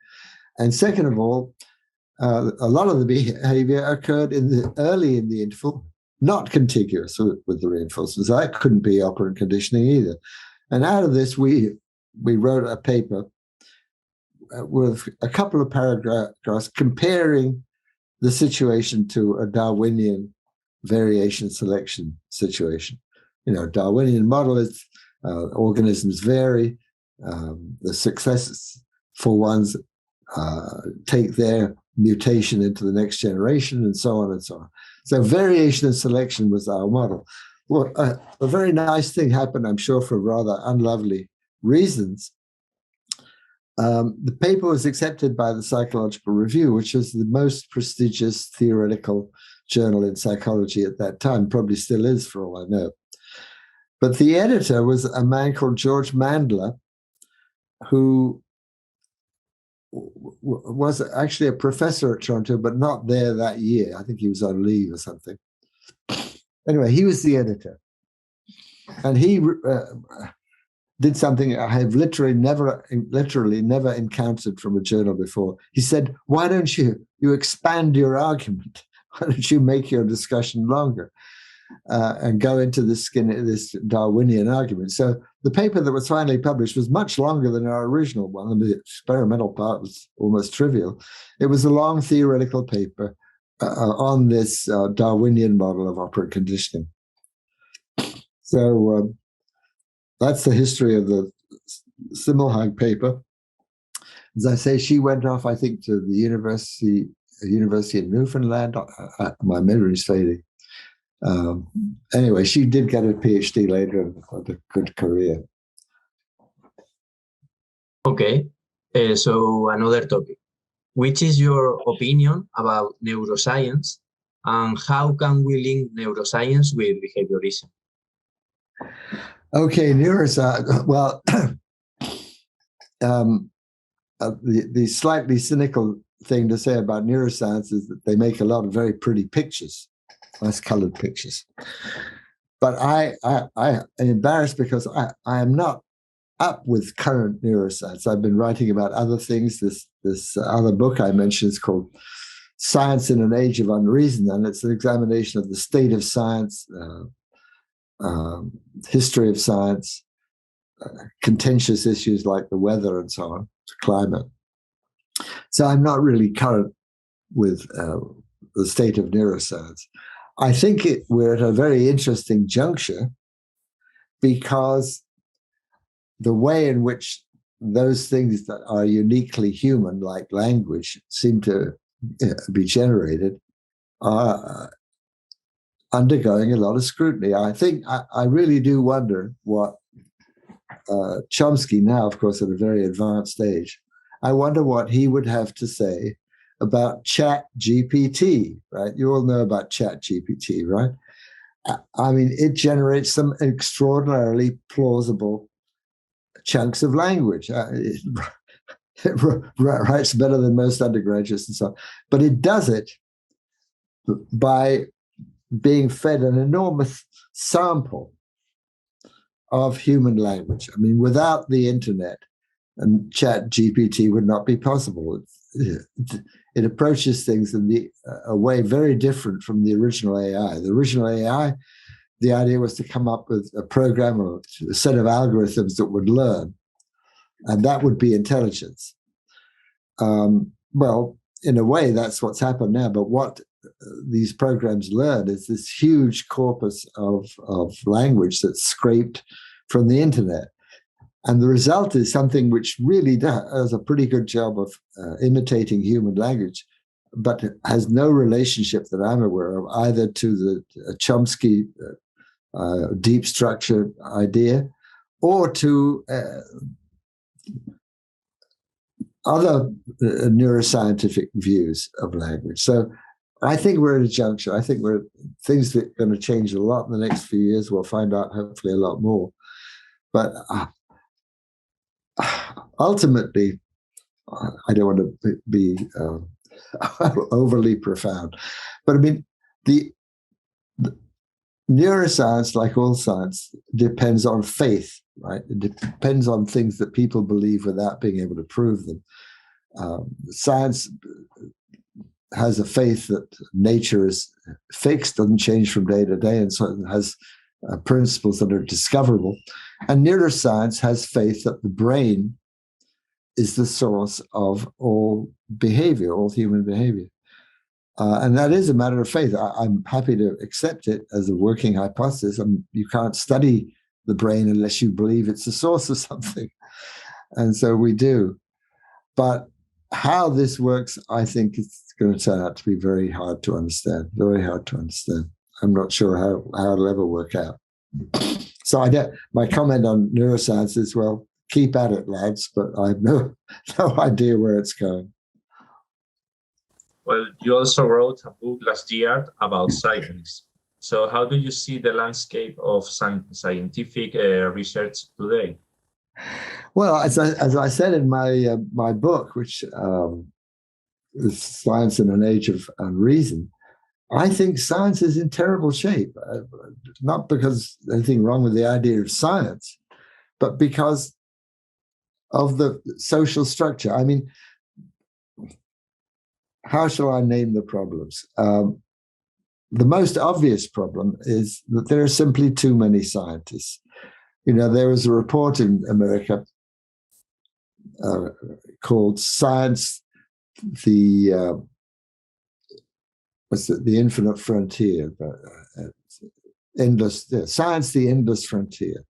And second of all, a lot of the behavior occurred early in the interval, not contiguous with the reinforcements. So that couldn't be operant conditioning either. And out of this, we wrote a paper with a couple of paragraphs comparing the situation to a Darwinian variation selection situation. Darwinian model is organisms vary, the successful ones take their mutation into the next generation, and so on and so on. So variation and selection was our model. Well, a very nice thing happened, I'm sure, for rather unlovely reasons. The paper was accepted by the Psychological Review, which was the most prestigious theoretical journal in psychology at that time, probably still is for all I know. But the editor was a man called George Mandler, who was actually a professor at Toronto, but not there that year. I think he was on leave or something. Anyway, he was the editor. And he did something I have literally never encountered from a journal before. He said, why don't you expand your argument? Why don't you make your discussion longer and go into this Darwinian argument? So the paper that was finally published was much longer than our original one. And the experimental part was almost trivial. It was a long theoretical paper on this Darwinian model of operant conditioning. So that's the history of the Simmelhag paper. As I say, she went off, I think, to the University in Newfoundland. My memory is fading. Anyway, she did get a PhD later and had a good career. Okay, so another topic. Which is your opinion about neuroscience, and how can we link neuroscience with behaviorism? Okay, neuroscience. Well, the slightly cynical thing to say about neuroscience is that they make a lot of very pretty pictures, nice colored pictures. But I am embarrassed because I am not up with current neuroscience. I've been writing about other things. This other book I mentioned is called Science in an Age of Unreason, and it's an examination of the state of science, history of science, contentious issues like the weather and so on, climate. So I'm not really current with the state of neuroscience. I think we're at a very interesting juncture because the way in which those things that are uniquely human, like language, seem to be generated are undergoing a lot of scrutiny. I think I really do wonder what Chomsky, now, of course, at a very advanced age, I wonder what he would have to say about ChatGPT, right? You all know about ChatGPT, right? I mean, it generates some extraordinarily plausible chunks of language. It writes better than most undergraduates and so on. But it does it by being fed an enormous sample of human language. I mean, without the internet and chat GPT would not be possible. It approaches things in a way very different from the original AI. The original AI, the idea was to come up with a program or a set of algorithms that would learn, and that would be intelligence. Well, in a way, that's what's happened now. But what these programs learn is this huge corpus of language that's scraped from the internet. And the result is something which really does a pretty good job of imitating human language, but has no relationship that I'm aware of either to the Chomsky deep structure idea or to other neuroscientific views of language. So I think we're at a juncture. I think things that are going to change a lot in the next few years. We'll find out hopefully a lot more. But ultimately, I don't want to be overly profound, but I mean, the neuroscience, like all science, depends on faith, right? It depends on things that people believe without being able to prove them. Science has a faith that nature is fixed, doesn't change from day to day, and so it has principles that are discoverable. And neuroscience has faith that the brain is the source of all behavior, all human behavior. And that is a matter of faith. I'm happy to accept it as a working hypothesis. You can't study the brain unless you believe it's the source of something. And so we do. But how this works, I think it's going to turn out to be very hard to understand, very hard to understand. I'm not sure how it'll ever work out. So my comment on neuroscience is, well, keep at it, lads, but I have no idea where it's going. Well, you also wrote a book last year about science. So how do you see the landscape of scientific research today? Well, as I said in my book, which is Science in an Age of Unreason, I think science is in terrible shape, not because there's anything wrong with the idea of science, but because of the social structure. I mean, how shall I name the problems? The most obvious problem is that there are simply too many scientists. You know, there was a report in America called Science, the Infinite Frontier, Science, the Endless Frontier.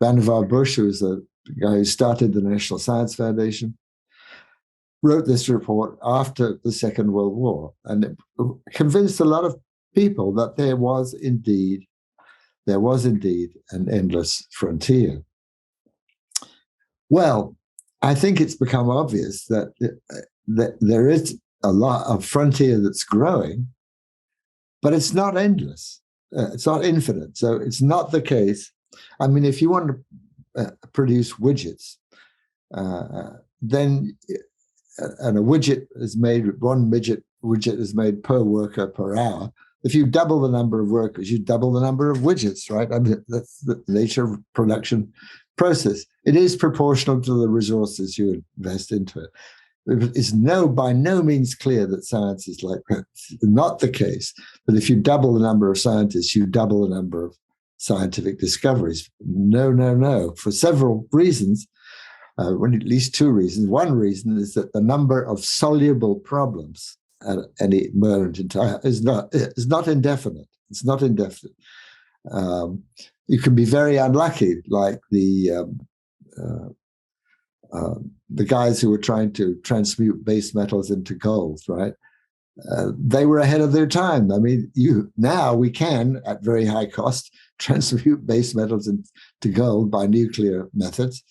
Vannevar Bush, who was the guy who started the National Science Foundation, wrote this report after the Second World War, and it convinced a lot of people that there was indeed an endless frontier. Well, I think it's become obvious that there is a lot of frontier that's growing, but it's not endless. It's not infinite. So it's not the case. I mean, if you want to produce widgets, then and a widget is made, one widget is made per worker per hour. If you double the number of workers, you double the number of widgets, right? I mean, that's the nature of production process. It is proportional to the resources you invest into it. It's by no means clear that science is like that. It's not the case. But if you double the number of scientists, you double the number of scientific discoveries. No. For several reasons, at least two reasons. One reason is that the number of soluble problems at any moment in time is not indefinite. It's not indefinite. You can be very unlucky, like the guys who were trying to transmute base metals into gold, right? They were ahead of their time. I mean, we can, at very high cost, transmute base metals into gold by nuclear methods,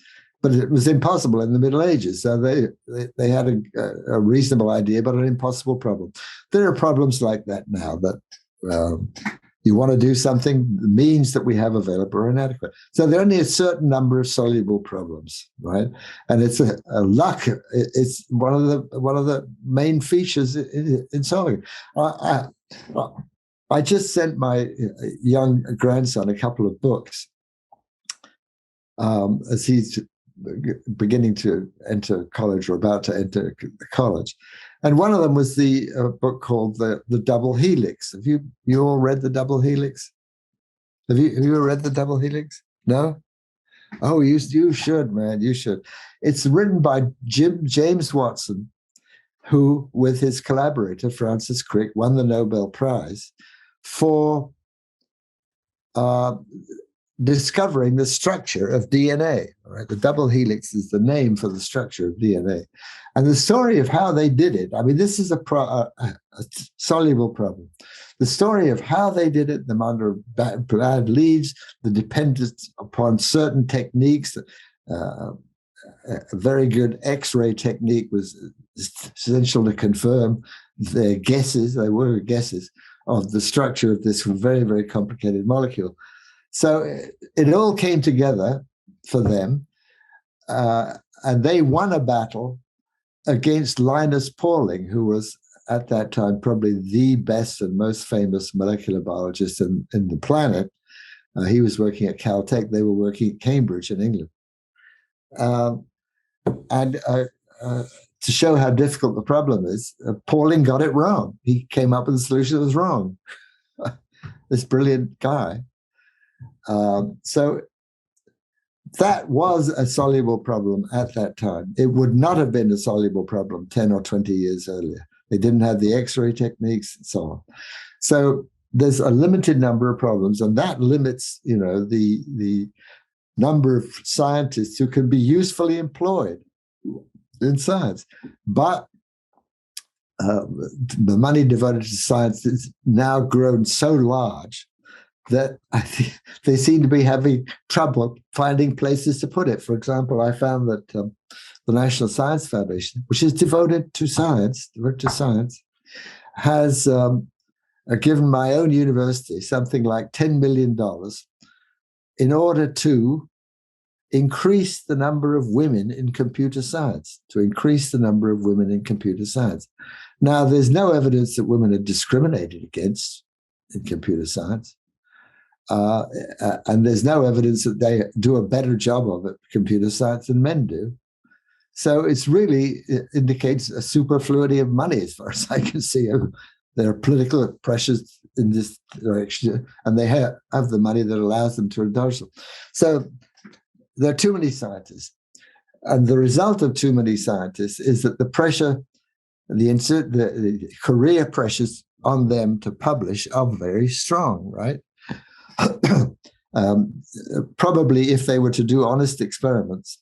but it was impossible in the Middle Ages. So they had a reasonable idea, but an impossible problem. There are problems like that now that you want to do something, the means that we have available are inadequate. So there are only a certain number of soluble problems, right? And it's a luck. It's one of the main features in solving. I just sent my young grandson a couple of books, as he's beginning to enter college or about to enter college. And one of them was the book called The Double Helix. Have you all read The Double Helix? Have you ever read The Double Helix? No? Oh, you should, man. You should. It's written by James Watson, who, with his collaborator, Francis Crick, won the Nobel Prize for discovering the structure of DNA. Right? The double helix is the name for the structure of DNA. And the story of how they did it, I mean, this is a soluble problem. The story of how they did it, them under bad leads, the dependence upon certain techniques, a very good X-ray technique was essential to confirm their guesses, they were guesses, of the structure of this very, very complicated molecule. So it all came together for them, and they won a battle against Linus Pauling, who was at that time probably the best and most famous molecular biologist in the planet. He was working at Caltech, they were working at Cambridge in England. And to show how difficult the problem is, Pauling got it wrong. He came up with a solution that was wrong. This brilliant guy. So that was a soluble problem at that time. It would not have been a soluble problem 10 or 20 years earlier. They didn't have the X-ray techniques and so on. So there's a limited number of problems, and that limits, the number of scientists who can be usefully employed in science. But the money devoted to science has now grown so large that I think they seem to be having trouble finding places to put it. For example, I found that the National Science Foundation, which is devoted to science, has given my own university something like $10 million in order to increase the number of women in computer science, Now, there's no evidence that women are discriminated against in computer science. And there's no evidence that they do a better job of it, computer science, than men do. So it indicates a superfluity of money as far as I can see. There are political pressures in this direction, and they have the money that allows them to indulge them. So there are too many scientists. And the result of too many scientists is that the pressure, the career pressures on them to publish are very strong, right? Probably if they were to do honest experiments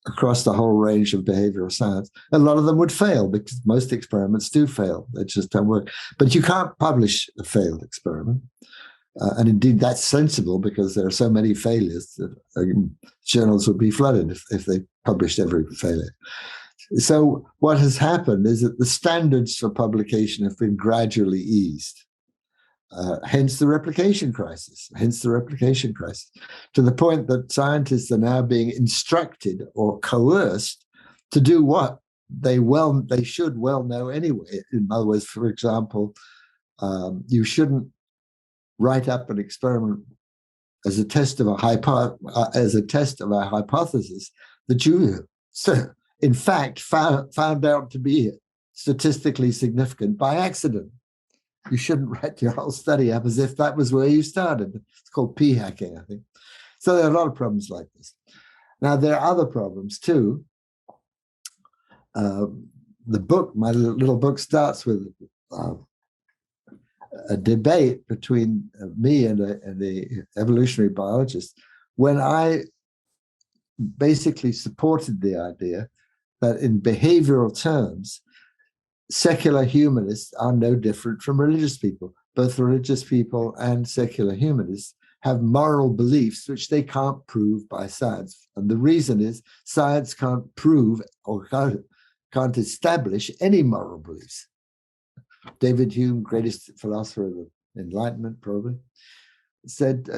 across the whole range of behavioral science, a lot of them would fail, because most experiments do fail. They just don't work. But you can't publish a failed experiment. And indeed, that's sensible, because there are so many failures that journals would be flooded if they published every failure. So what has happened is that the standards for publication have been gradually eased. Hence the replication crisis, to the point that scientists are now being instructed or coerced to do what they should well know anyway. In other words, for example, you shouldn't write up an experiment as a test of a hypothesis that you, in fact, found out to be statistically significant by accident. You shouldn't write your whole study up as if that was where you started. It's called p-hacking, I think. So there are a lot of problems like this. Now, there are other problems too. My little book starts with a debate between me and the evolutionary biologist, when I basically supported the idea that in behavioral terms, secular humanists are no different from religious people. Both religious people and secular humanists have moral beliefs which they can't prove by science. And the reason is science can't prove or can't establish any moral beliefs. David Hume, greatest philosopher of the Enlightenment, probably, said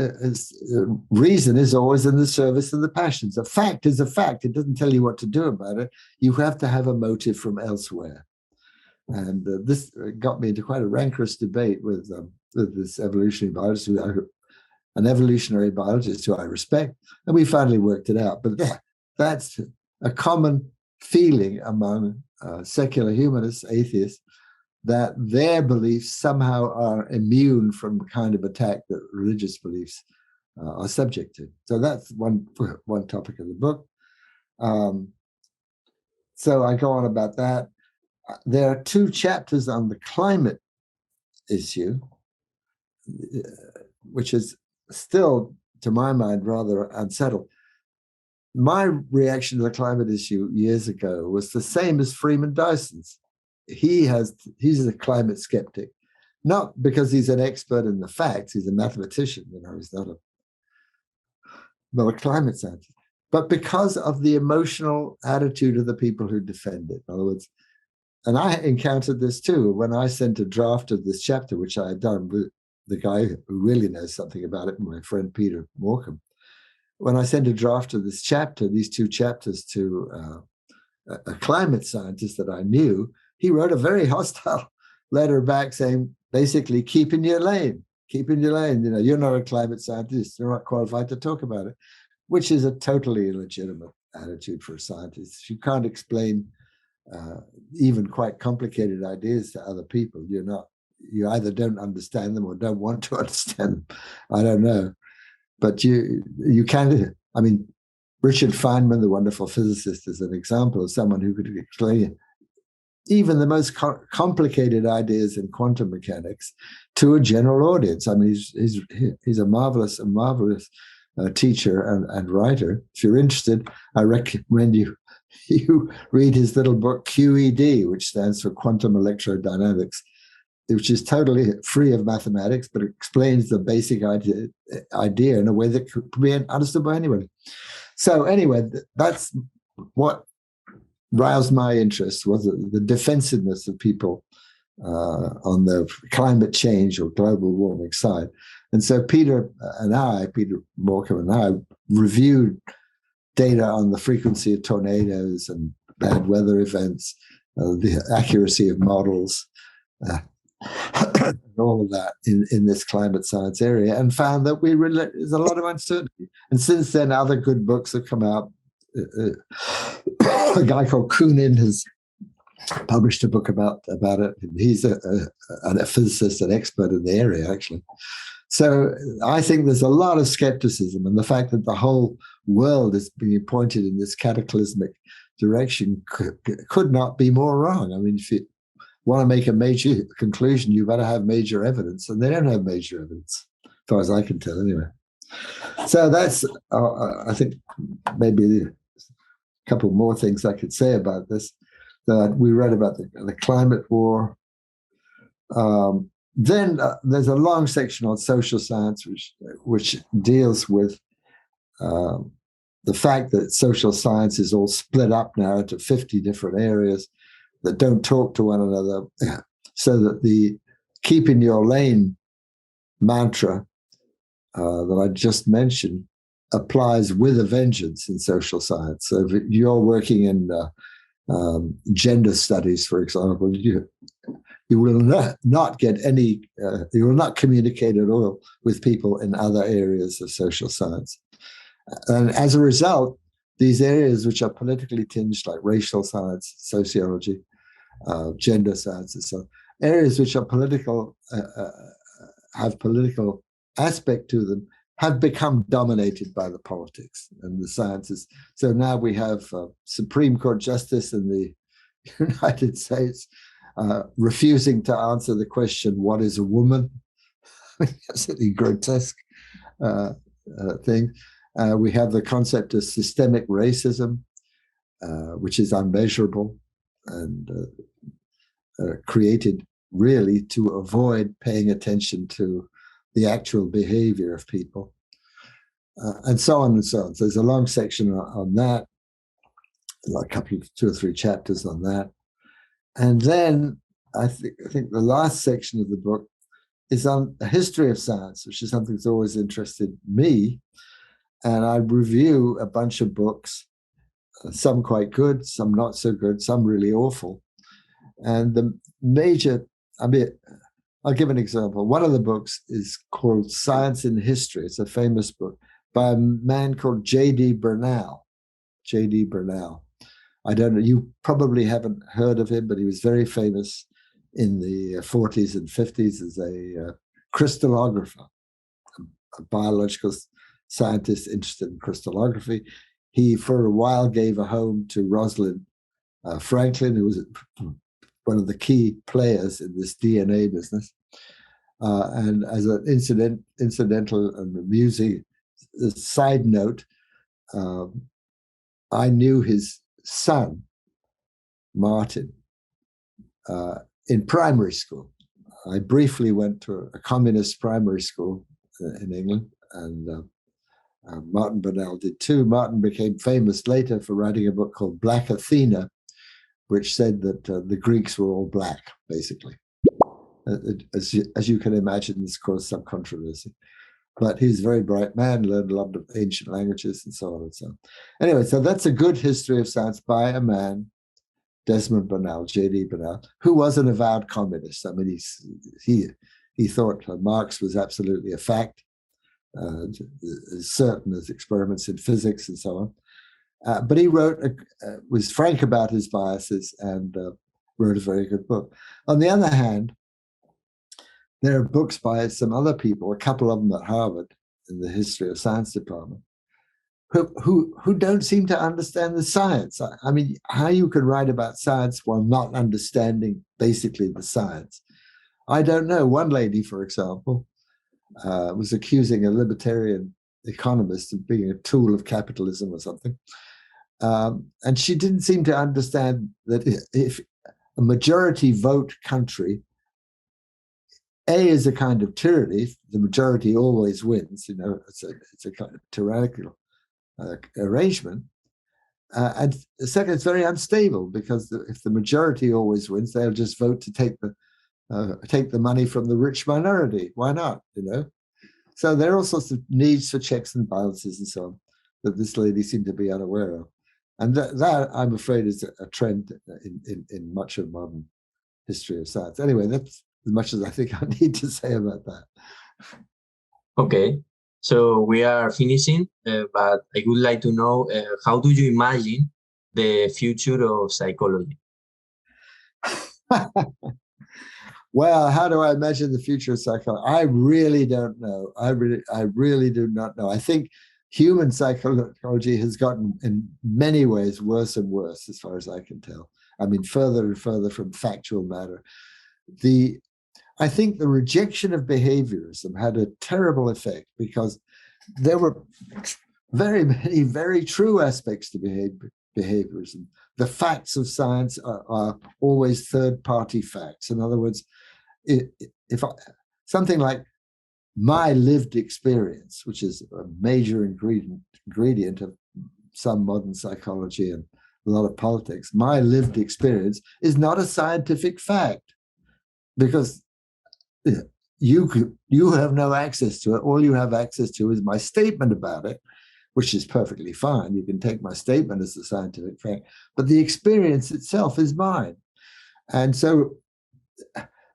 reason is always in the service of the passions. A fact is a fact. It doesn't tell you what to do about it. You have to have a motive from elsewhere. And this got me into quite a rancorous debate with this evolutionary biologist who an evolutionary biologist who I respect, and we finally worked it out. But that's a common feeling among secular humanists, atheists, that their beliefs somehow are immune from the kind of attack that religious beliefs are subject to. So that's one topic of the book. So I go on about that. There are 2 chapters on the climate issue, which is still, to my mind, rather unsettled. My reaction to the climate issue years ago was the same as Freeman Dyson's. He's a climate skeptic, not because he's an expert in the facts. He's a mathematician, he's not a climate scientist, but because of the emotional attitude of the people who defend it. In other words, and I encountered this too when I sent a draft of this chapter, which I had done with the guy who really knows something about it, my friend Peter Morecambe. When I sent a draft of this chapter, these 2 chapters, to a climate scientist that I knew, he wrote a very hostile letter back saying, basically, keep in your lane. You're not a climate scientist. You're not qualified to talk about it, which is a totally illegitimate attitude for a scientist. If you can't explain even quite complicated ideas to other people, you either don't understand them or don't want to understand them. I don't know. But you can, Richard Feynman, the wonderful physicist, is an example of someone who could explain even the most complicated ideas in quantum mechanics to a general audience. He's a marvelous teacher and writer. If you're interested, I recommend you read his little book QED, which stands for Quantum Electrodynamics, which is totally free of mathematics, but it explains the basic idea in a way that could be understood by anybody. So anyway, that's what roused my interest, was the defensiveness of people on the climate change or global warming side. And so Peter Morecambe and I reviewed data on the frequency of tornadoes and bad weather events, the accuracy of models, all of that in this climate science area, and found that there's a lot of uncertainty. And since then, other good books have come out. A guy called Kunin has published a book about it. He's a physicist, an expert in the area, actually. So I think there's a lot of skepticism, and the fact that the whole world is being pointed in this cataclysmic direction could not be more wrong. If you want to make a major conclusion, you better have major evidence, and they don't have major evidence, as far as I can tell, anyway. So that's, I think, maybe a couple more things I could say about this. That we read about the climate war. Then there's a long section on social science, which deals with the fact that social science is all split up now into 50 different areas that don't talk to one another, so that the keep in your lane mantra that I just mentioned applies with a vengeance in social science. So if you're working in gender studies, for example, you will not get any, you will not communicate at all with people in other areas of social science. And as a result, these areas which are politically tinged, like racial science, sociology, gender sciences, so areas which are political, have political aspect to them, have become dominated by the politics and the sciences. So now we have Supreme Court Justice in the United States refusing to answer the question, what is a woman? That's a grotesque thing. We have the concept of systemic racism, which is unmeasurable and created really to avoid paying attention to the actual behavior of people, and so on and so on. So there's a long section on that, like a couple of 2 or 3 chapters on that. And then I think the last section of the book is on the history of science, which is something that's always interested me. And I review a bunch of books, some quite good, some not so good, some really awful. And the major, I'll give an example. One of the books is called Science in History. It's a famous book by a man called J.D. Bernal. J.D. Bernal. I don't know, you probably haven't heard of him, but he was very famous in the 40s and 50s as a crystallographer, a biological scientist interested in crystallography. He, for a while, gave a home to Rosalind Franklin, who was one of the key players in this DNA business. And as an incidental and amusing side note, I knew his son, Martin, in primary school. I briefly went to a communist primary school in England, and Martin Bernal did too. Martin became famous later for writing a book called Black Athena, which said that the Greeks were all black, basically. As you can imagine, this caused some controversy. But he's a very bright man, learned a lot of ancient languages and so on and so on. Anyway, so that's a good history of science by a man, Desmond Bernal, J.D. Bernal, who was an avowed communist. I mean, he thought Marx was absolutely a fact, as certain as experiments in physics and so on. But he was frank about his biases and wrote a very good book. On the other hand, there are books by some other people, a couple of them at Harvard in the history of science department, who don't seem to understand the science. I mean, how you can write about science while not understanding basically the science. I don't know. One lady, for example, was accusing a libertarian economist of being a tool of capitalism or something. And she didn't seem to understand that if a majority vote country, A is a kind of tyranny, the majority always wins, you know, it's a kind of tyrannical arrangement. And second, it's very unstable because if the majority always wins, they'll just vote to take the money from the rich minority. Why not, you know? So there are all sorts of needs for checks and balances and so on that this lady seemed to be unaware of. And that I'm afraid, is a trend in much of modern history of science. Anyway, that's as much as I think I need to say about that. Okay, so we are finishing, but I would like to know, how do you imagine the future of psychology? Well, how do I imagine the future of psychology? I really don't know. I really do not know. I think human psychology has gotten, in many ways, worse and worse, as far as I can tell. I mean, further and further from factual matter. I think the rejection of behaviorism had a terrible effect because there were very many very true aspects to behaviorism. The facts of science are always third-party facts. In other words, something like my lived experience, which is a major ingredient of some modern psychology and a lot of politics, my lived experience is not a scientific fact because you have no access to it. All you have access to is my statement about it, which is perfectly fine. You can take my statement as a scientific fact, but the experience itself is mine. And so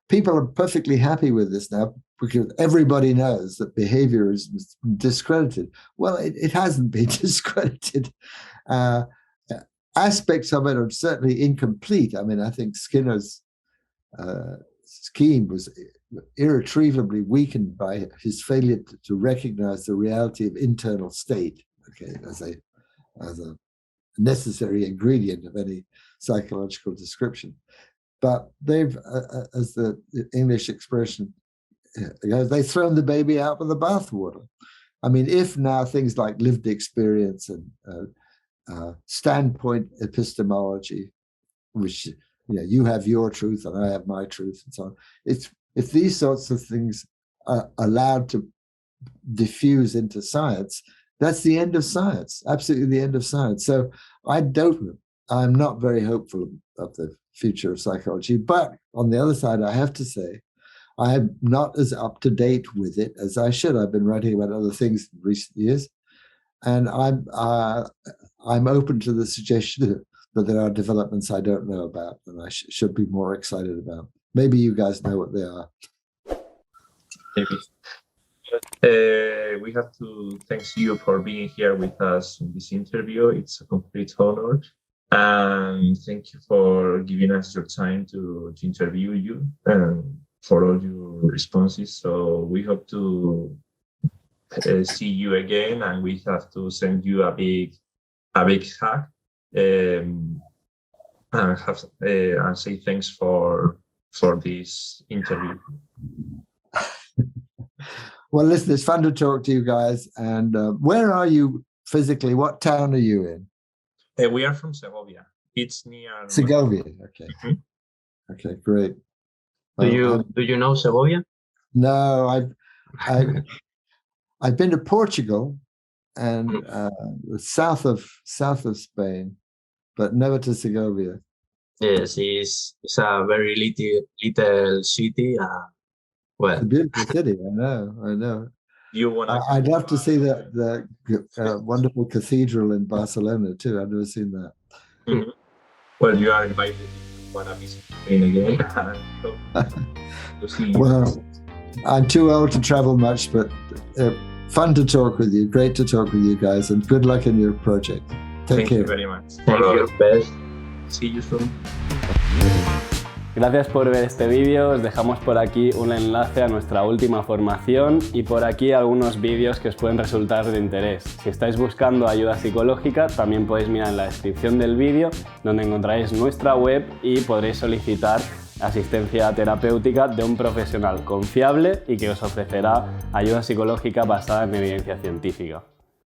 people are perfectly happy with this now because everybody knows that behavior is discredited. Well, it hasn't been discredited. Aspects of it are certainly incomplete. I mean, I think Skinner's scheme was irretrievably weakened by his failure to recognize the reality of internal state, okay, as a necessary ingredient of any psychological description. But they've, as the English expression goes, they've thrown the baby out with the bathwater. I mean, if now things like lived experience and standpoint epistemology, which, you have your truth and I have my truth and so on, if these sorts of things are allowed to diffuse into science, that's the end of science, absolutely the end of science. So I'm not very hopeful of the future of psychology. But on the other side, I have to say, I'm not as up to date with it as I should. I've been writing about other things in recent years, and I'm open to the suggestion that there are developments I don't know about and I should be more excited about. Maybe you guys know what they are. maybe. We have to thank you for being here with us in this interview. It's a complete honor. And thank you for giving us your time to interview you and for all your responses. So we hope to see you again, and we have to send you a big hug and say thanks for this interview. Well, listen, it's fun to talk to you guys. And where are you physically? What town are you in? We are from Segovia. It's near Segovia. Okay. Mm-hmm. Okay, great. Do you know Segovia? No, I've been to Portugal and south of Spain, but never to Segovia. Yes, it's a very little city. Well, it's a beautiful city. I know. I'd love to see the wonderful cathedral in Barcelona too. I've never seen that. Mm-hmm. Well, you are invited to want to visit Spain again. To see you. Well, I'm too old to travel much, but fun to talk with you. Great to talk with you guys, and good luck in your project. Take care. Thank you very much. Thank you. Best. See you soon. Gracias por ver este vídeo, os dejamos por aquí un enlace a nuestra última formación y por aquí algunos vídeos que os pueden resultar de interés. Si estáis buscando ayuda psicológica, también podéis mirar en la descripción del vídeo, donde encontraréis nuestra web y podréis solicitar asistencia terapéutica de un profesional confiable y que os ofrecerá ayuda psicológica basada en evidencia científica.